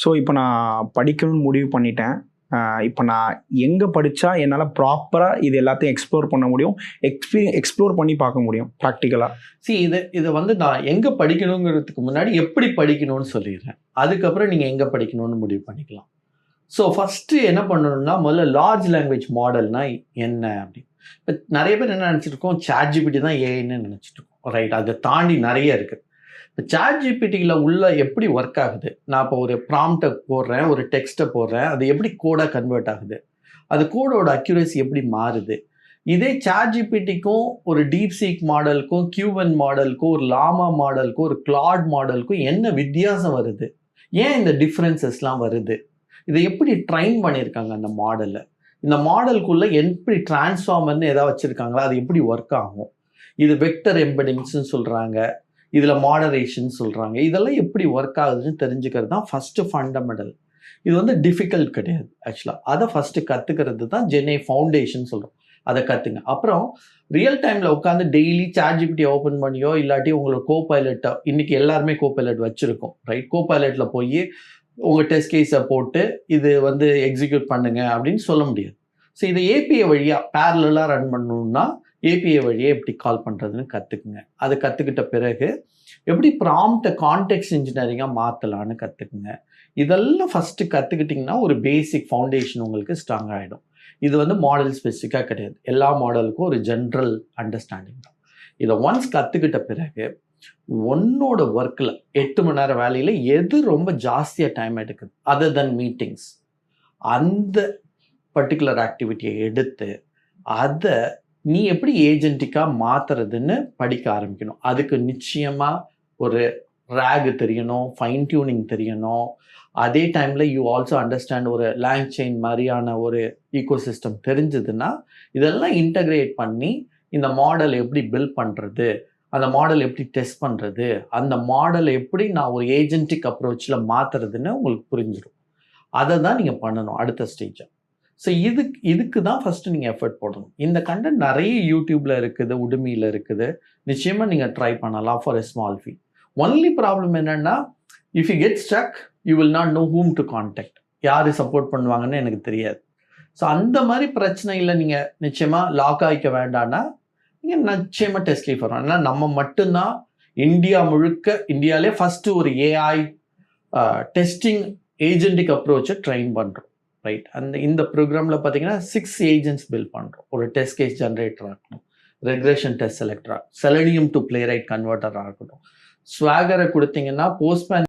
So இப்போ நான் படிக்கணும்னு முடிவு பண்ணிட்டேன். இப்போ நான் எங்கே படித்தா என்னால் ப்ராப்பராக இது எல்லாத்தையும் எக்ஸ்ப்ளோர் பண்ண முடியும், எக்ஸ்ப்ளோர் பண்ணி பார்க்க முடியும் ப்ராக்டிக்கலாக? இதை வந்து நான் எங்கே படிக்கணுங்கிறதுக்கு முன்னாடி எப்படி படிக்கணும்னு சொல்லிடுறேன். அதுக்கப்புறம் நீங்கள் எங்கே படிக்கணும்னு முடிவு பண்ணிக்கலாம். ஸோ ஃபஸ்ட்டு என்ன பண்ணணும்னா, முதல்ல லார்ஜ் லாங்குவேஜ் மாடல்னா என்ன அப்படின்னு. இப்போ நிறைய பேர் என்ன நினச்சிருக்கோம், ChatGPT தான் ஏஐன்னு நினச்சிட்டு இருக்கோம். ரைட், அதை தாண்டி நிறைய இருக்குது. இப்போ ChatGPTயில் உள்ள எப்படி ஒர்க் ஆகுது, நான் இப்போ ஒரு ப்ராம்ப்டை போடுறேன், ஒரு டெக்ஸ்ட்டை போடுறேன், அது எப்படி கோடாக கன்வெர்ட் ஆகுது, அது கோடோட அக்யூரேசி எப்படி மாறுது. இதே ChatGPTக்கும் ஒரு டீப்சீக் மாடலுக்கும் Q1 மாடலுக்கும் ஒரு லாமா மாடலுக்கும் ஒரு கிளாட் மாடலுக்கும் என்ன வித்தியாசம் வருது, ஏன் இந்த டிஃப்ரென்சஸ்லாம் வருது, இதை எப்படி ட்ரைன் பண்ணியிருக்காங்க அந்த மாடலை, இந்த மாடலுக்குள்ளே எப்படி டிரான்ஸ்ஃபார்மர்னு எதாவது வச்சுருக்காங்களா, அது எப்படி ஒர்க் ஆகும், இது வெக்டர் எம்பெடிங்ஸ்ன்னு சொல்கிறாங்க, இதில் மாடரேஷன் சொல்கிறாங்க, இதெல்லாம் எப்படி ஒர்க் ஆகுதுன்னு தெரிஞ்சுக்கிறது தான் ஃபஸ்ட்டு ஃபண்டமெண்டல். இது வந்து டிஃபிகல்ட் கிடையாது ஆக்சுவலாக. அதை ஃபஸ்ட்டு கற்றுக்கிறது தான் ஜென்ஏ ஃபவுண்டேஷன் சொல்கிறோம். அதை கற்றுங்க. அப்புறம் ரியல் டைமில் உட்காந்து டெய்லி ChatGPT ஓப்பன் பண்ணியோ இல்லாட்டி உங்களோட கோபைலட்டை, இன்றைக்கி எல்லாருமே கோபைலட் வச்சுருக்கோம் ரைட், கோபைலட்டில் போய் உங்கள் டெஸ்ட் கேஸை போட்டு இது வந்து எக்ஸிக்யூட் பண்ணுங்க அப்படின்னு சொல்ல முடியாது. ஸோ இதை ஏபிஐ வழியாக பேரலாக ரன் பண்ணணுன்னா ஏபிஐ வழியாக எப்படி கால் பண்ணுறதுன்னு கற்றுக்குங்க. அது கற்றுக்கிட்ட பிறகு எப்படி ப்ராம்ப்டை கான்டெக்ஸ்ட் இன்ஜினியரிங்காக மாற்றலான்னு கற்றுக்குங்க. இதெல்லாம் ஃபஸ்ட்டு கற்றுக்கிட்டிங்கன்னா ஒரு பேசிக் ஃபவுண்டேஷன் உங்களுக்கு ஸ்ட்ராங் ஆகிடும். இது வந்து மாடல் ஸ்பெசிஃபிக்காக கிடையாது, எல்லா மாடலுக்கும் ஒரு ஜென்ரல் அண்டர்ஸ்டாண்டிங் தான். இதை ஒன்ஸ் கற்றுக்கிட்ட பிறகு உன்னோட ஒர்க்கில் 8 மணி நேரம் வேலையில் எது ரொம்ப ஜாஸ்தியாக டைம் எடுக்குது அதர் தென் மீட்டிங்ஸ், அந்த பர்டிகுலர் ஆக்டிவிட்டியை எடுத்து அதை நீ எப்படி ஏஜென்டிக்காக மாற்றுறதுன்னு படிக்க ஆரம்பிக்கணும். அதுக்கு நிச்சயமாக ஒரு ரேகு தெரியணும், ஃபைன் டியூனிங் தெரியணும். அதே டைமில் யூ ஆல்சோ அண்டர்ஸ்டாண்ட் ஒரு லேங் செயின் மாதிரியான ஒரு ஈகோசிஸ்டம் தெரிஞ்சதுன்னா இதெல்லாம் இன்டகிரேட் பண்ணி இந்த மாடல் எப்படி பில்ட் பண்ணுறது, அந்த மாடல் எப்படி டெஸ்ட் பண்ணுறது, அந்த மாடலை எப்படி நான் ஒரு ஏஜென்டிக் அப்ரோச்சில் மாற்றுறதுன்னு உங்களுக்கு புரிஞ்சிடும். அதை தான் நீங்கள் பண்ணணும் அடுத்த ஸ்டேஜை. ஸோ இதுக்கு தான் ஃபஸ்ட்டு நீங்கள் எஃபர்ட் போடணும். இந்த கண்டென்ட் நிறைய யூடியூப்பில் இருக்குது, உடுமியில் இருக்குது, நிச்சயமாக நீங்கள் ட்ரை பண்ணலாம் for a small fee. Only problem என்னென்னா, if you get struck you will not know whom to contact, யார் சப்போர்ட் பண்ணுவாங்கன்னு எனக்கு தெரியாது. ஸோ அந்த மாதிரி பிரச்சனையில் நீங்கள் நிச்சயமாக லாக் ஆகிக்க வேண்டாம்னா நீங்கள் நிச்சயமாக டெஸ்ட் லீஃப் வரும். ஏன்னா நம்ம மட்டும்தான் இந்தியா முழுக்க, இந்தியாவிலே ஃபஸ்ட்டு ஒரு ஏஐ டெஸ்டிங் ஏஜென்டிக் அப்ரோச்சை ட்ரெயின் பண்ணுறோம் ரைட். இந்த ப்ரோக்ராமில் பார்த்தீங்கன்னா 6 ஏஜென்ட்ஸ் பில்ட் பண்ணுறோம். ஒரு டெஸ்ட் கேஸ் ஜென்ரேட்டராக இருக்கணும், ரெக்ரெஷன் டெஸ்ட் செலக்டராக, செலனியம் டு பிளே ரைட் கன்வெர்ட்டராக இருக்கட்டும். ஸ்வாகரை கொடுத்தீங்கன்னா போஸ்ட்மேன்